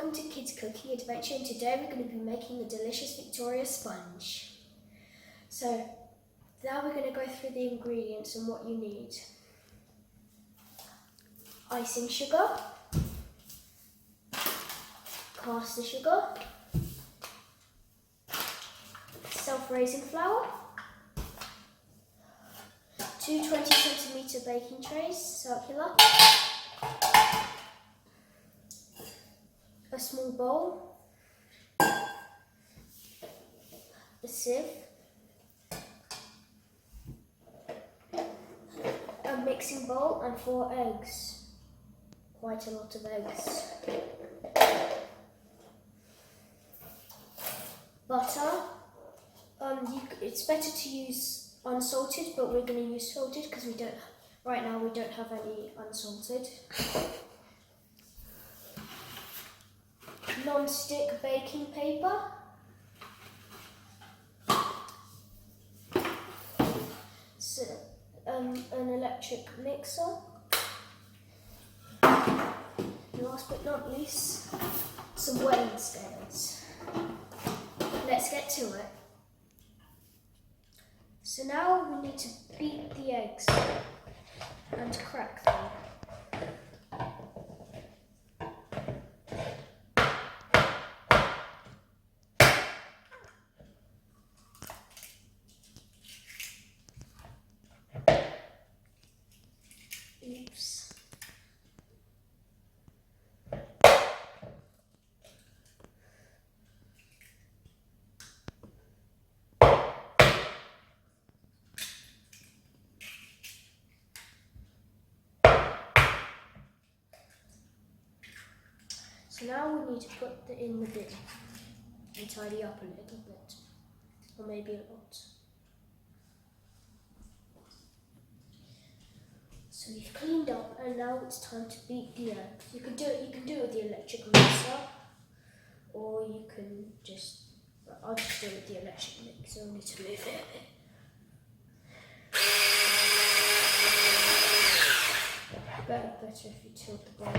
welcome to Kids Cooking Adventure, and today we're going to be making a delicious Victoria sponge. So now we're going to go through the ingredients and what you need. Icing sugar, caster sugar, self-raising flour, 2 20cm baking trays, circular, a small bowl, a sieve, a mixing bowl and 4 eggs. Quite a lot of eggs. Butter. It's better to use unsalted, but we're going to use salted because right now we don't have any unsalted. Non-stick baking paper. So, an electric mixer. And last but not least, some weighing scales. Let's get to it. So now we need to beat the eggs and crack them. Oops. So now we need to put it in the bin and tidy up a little bit, or maybe a lot. So we've cleaned up, and now it's time to beat the eggs. You can do it with the electric mixer, or you can just. I'll just do it with the electric mixer. I need to move it a bit. Better if you tilt the bowl.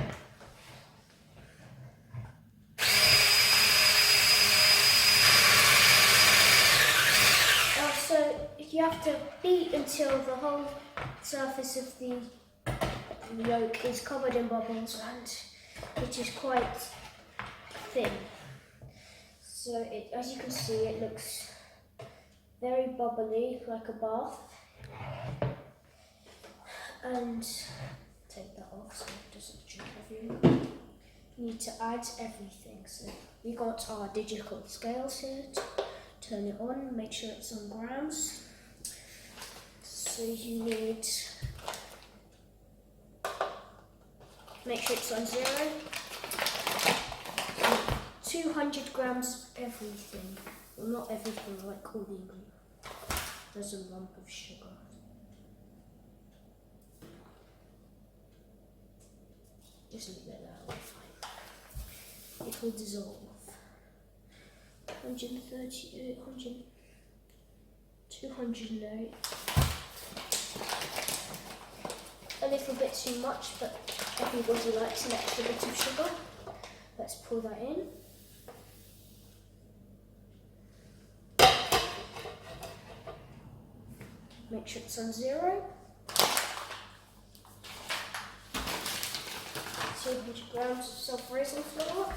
So you have to beat until the whole surface of the yolk is covered in bubbles, and it is quite thin. So as you can see, it looks very bubbly, like a bath. And take that off so it doesn't drip everywhere. You need to add everything. So we got our digital scales here. Turn it on, make sure it's on grams. So you need, make sure it's on 0. 200 grams of everything. Well, not everything, like all the ingredients. There's a lump of sugar. Just leave it there, it'll be fine. It will dissolve. 130, 208. A little bit too much, but everybody likes an extra bit of sugar. Let's pour that in. Make sure it's on 0. 200 grams of self-raising flour.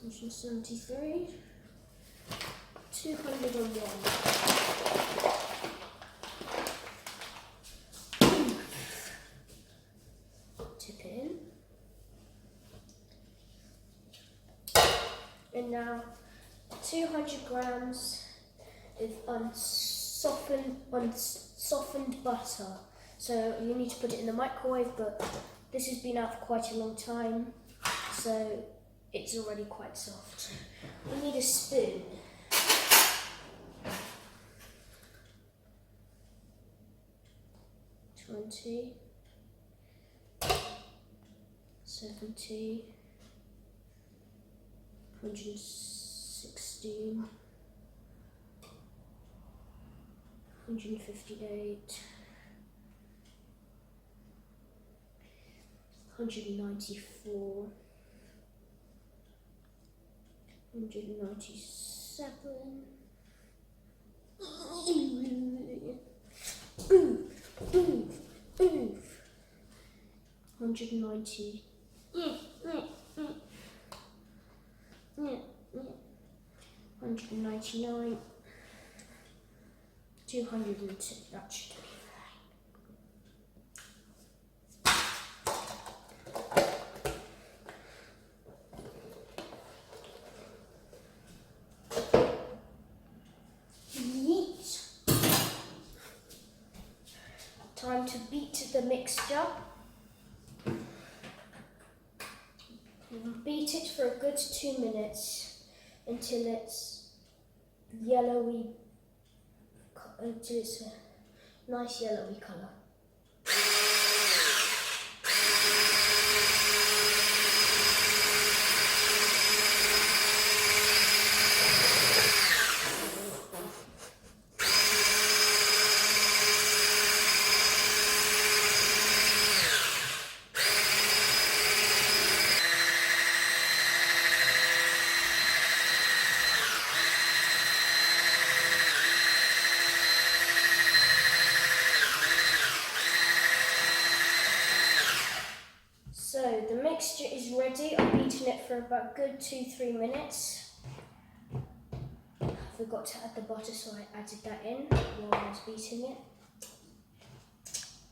Which is 73. 201. Tip in. And now 200 grams of unsoftened butter. So you need to put it in the microwave, but this has been out for quite a long time, so it's already quite soft. We need a spoon. $20, $70, $116, 158, 194, 197. Oof. 190. 199. 202. That should be time to beat the mixture. Beat it for a good 2 minutes until it's yellowy, until it's a nice yellowy colour. So the mixture is ready. I've beaten it for about a good 2-3 minutes. I forgot to add the butter, so I added that in while I was beating it.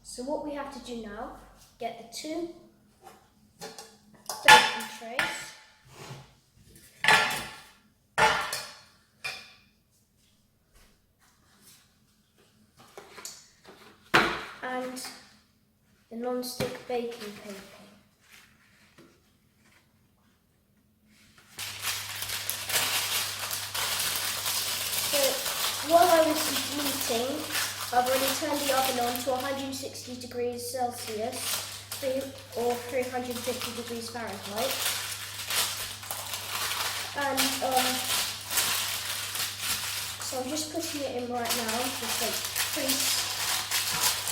So what we have to do now, get the 2 baking trays. And the non-stick baking paper. While I was beating, I've already turned the oven on to 160 degrees Celsius or 350 degrees Fahrenheit. And so I'm just putting it in right now, just like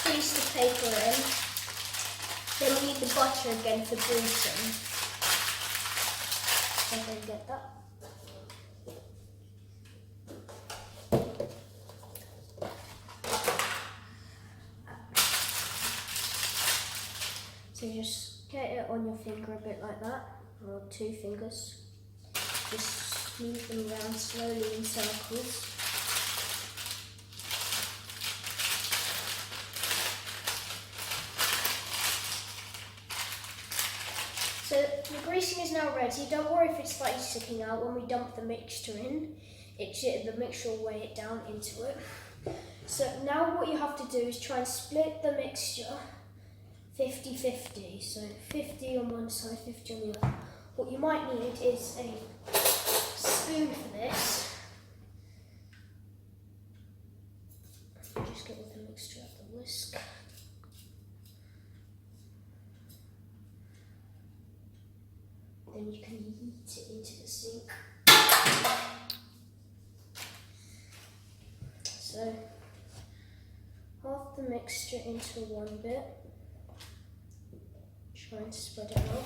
crease the paper in. Then we need the butter again for greasing. So I'm going to get that. So just get it on your finger a bit like that, or 2 fingers. Just move them around slowly in circles. So the greasing is now ready. Don't worry if it's slightly sticking out. When we dump the mixture in, the mixture will weigh it down into it. So now what you have to do is try and split the mixture 50-50, so 50 on one side, 50 on the other. What you might need is a spoon for this. Just get all the mixture out of the whisk. Then you can yeet it into the sink. So half the mixture into one bit. Try and spread it out.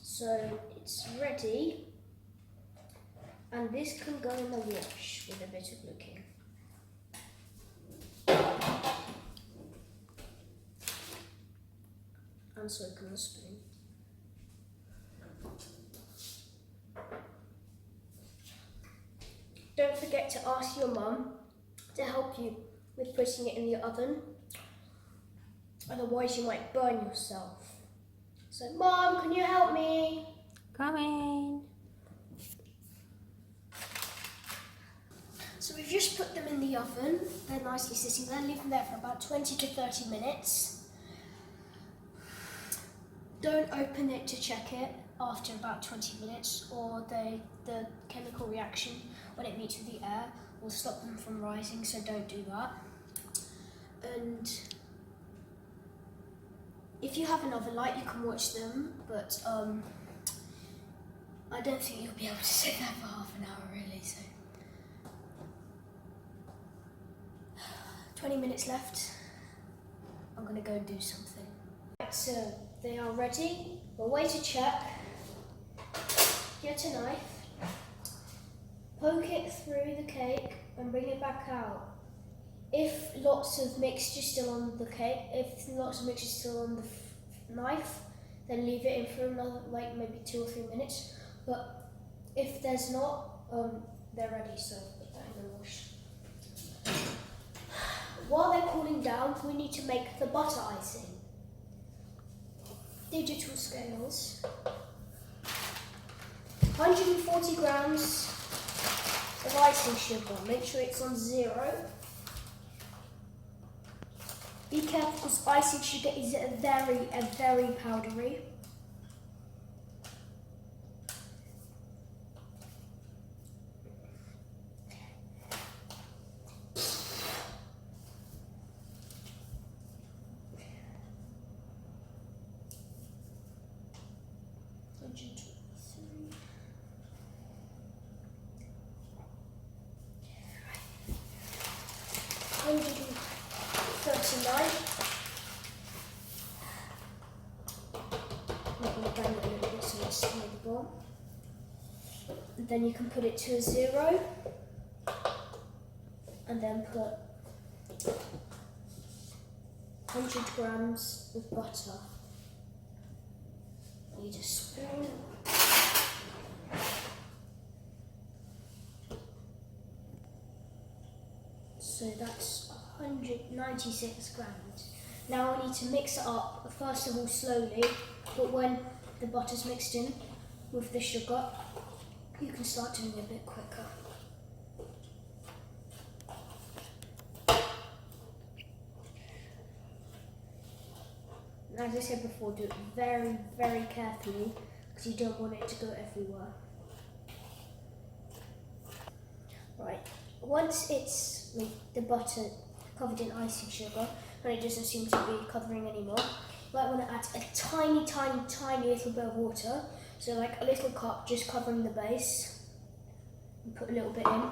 So it's ready, and this can go in the wash with a bit of looking. And so can the spoon. Don't forget to ask your mum to help you with putting it in the oven, otherwise you might burn yourself. So, Mum, can you help me? Coming. So we've just put them in the oven. They're nicely sitting there. Leave them there for about 20 to 30 minutes. Don't open it to check it after about 20 minutes, or the chemical reaction when it meets with the air will stop them from rising, so don't do that. And if you have another light, you can watch them, but I don't think you'll be able to sit there for half an hour really, so 20 minutes left. I'm gonna go and do something. Right, so they are ready. A way to check: get a knife, poke it through the cake and bring it back out. If lots of mixture still on the cake, if lots of mixture still on the knife, then leave it in for another, like maybe 2 or 3 minutes. But if there's not, they're ready, so put that in the wash. While they're cooling down, we need to make the butter icing. Digital scales. 140 grams of icing sugar. Make sure it's on 0. Be careful because icing sugar is very powdery. Then you can put it to a 0 and then put 100 grams of butter. Need a spoon. So that's 196 grams. Now I need to mix it up, first of all slowly, but when the butter's mixed in with the sugar, you can start doing it a bit quicker. As I said before, do it very carefully because you don't want it to go everywhere. Right, once it's the butter covered in icing sugar, and it doesn't seem to be covering anymore, you might want to add a tiny little bit of water. So like a little cup just covering the base, and put a little bit in.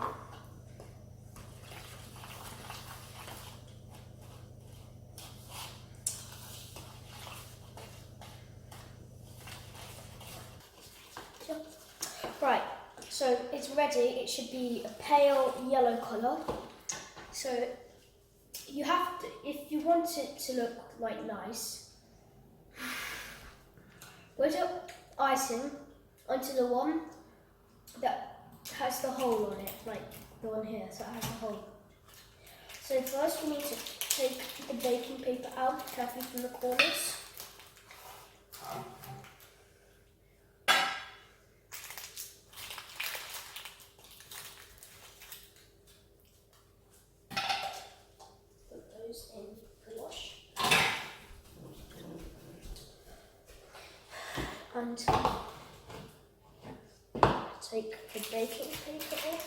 Right, so it's ready. It should be a pale yellow colour. So you have to, if you want it to look like nice, put icing onto the one that has the hole on it, like the one here, so it has a hole. So first we need to take the baking paper out carefully from the corners. Put those in the wash. And take the baking paper off.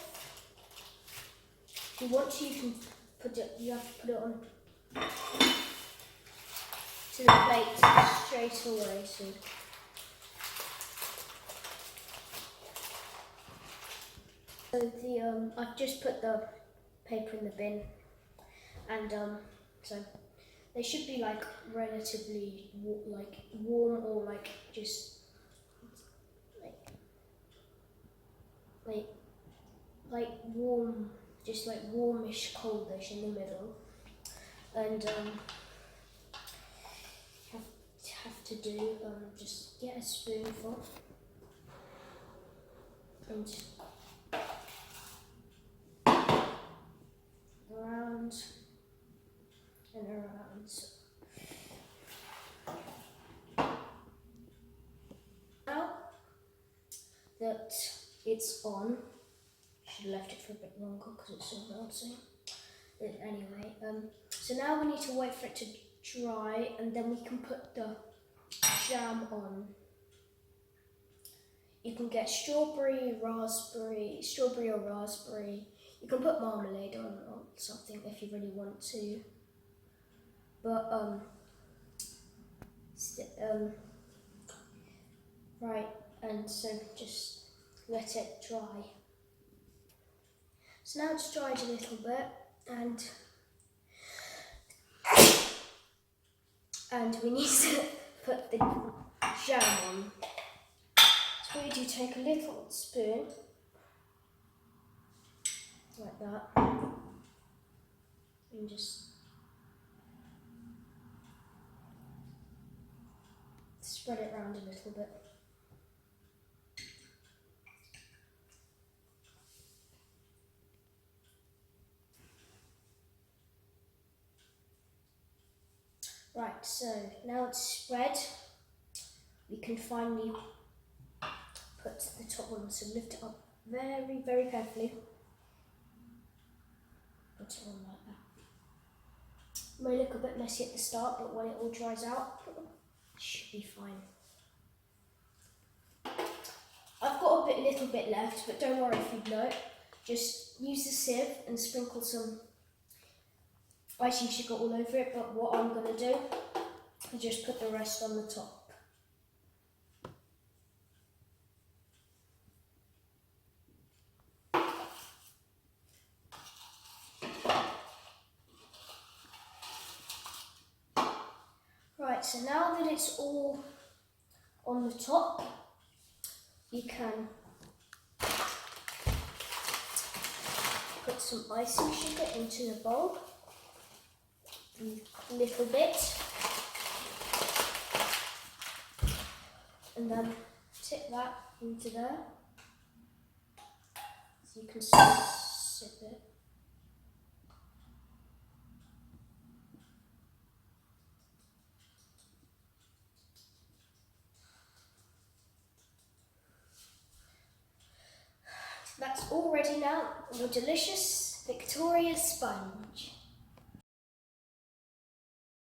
If you want to, you can put it. You have to put it on to the plate straight away. So I've just put the paper in the bin, and so they should be like relatively warm or like just like warm, just like warmish, coldish in the middle, and have to do just get a spoonful and around and around. So now that it's on. Should have left it for a bit longer because it's so melting. Anyway, so now we need to wait for it to dry, and then we can put the jam on. You can get strawberry or raspberry. You can put marmalade on or something if you really want to. But right, and so just let it dry. So now it's dried a little bit, and we need to put the jam on. So we do take a little spoon, like that, and just spread it around a little bit. Right, so now it's spread, we can finally put the top on. So lift it up very, very carefully. Put it on like that. It may look a bit messy at the start, but when it all dries out, it should be fine. I've got a little bit left, but don't worry if you don't. Just use the sieve and sprinkle some icing sugar all over it, but what I'm going to do is just put the rest on the top. Right, so now that it's all on the top, you can put some icing sugar into the bowl, a little bit, and then tip that into there, so you can sip it. That's all ready now, your delicious Victoria sponge.